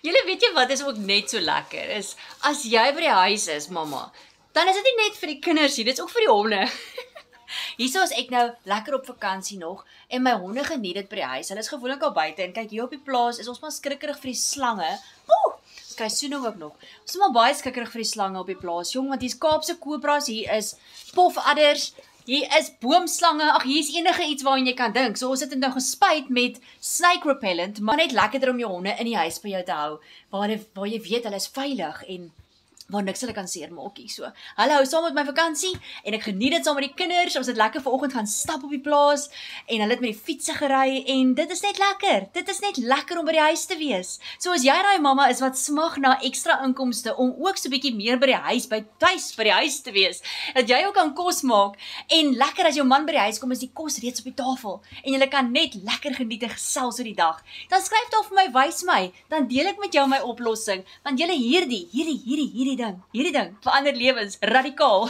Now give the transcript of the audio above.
Julle weet jy wat is ook net so lekker is, as jy by die huis is, mamma, dan is dit nie net vir die kinders nie, dit is ook vir die honde. Hierso is ek nou lekker op vakansie nog en my honde geniet dit by die huis. Hulle is gewoonlik al buite en kyk hier op die plaas is ons maar skrikkerig vir die slange. Ons kry soening ook nog. Ons is maar baie skrikkerig vir die slange op die plaas, jong, want hier's Kaapse kobras, hier is pofadders, hier is boomslange, ag hier is enige iets waarin jy kan dink. So ons het dit nou gespuit met snake repellent, maar net lekkerder om jou honde in die huis by jou te hou, waar jy weet hulle is veilig en waar niks hulle kan seermaak nie. So, hulle hou saam met my vakansie en ek geniet dit saam met die kinders. Ons het lekker vanoggend gaan stap op die plaas en hulle het met die fietsse gery en dit is net lekker. Dit is net lekker om by die huis te wees. So as jy daai mamma is wat smag na ekstra inkomste om ook so 'n bietjie meer by die huis, by die huis te wees, dat jy ook kan kos maak en lekker as jou man by die huis kom is die kos reeds op die tafel en jy kan net lekker geniet en gesels oor die dag. Dan skryf daar vir my, wys my, dan deel ek met jou my oplossing, want julle hierdie ding verander lewens radikaal.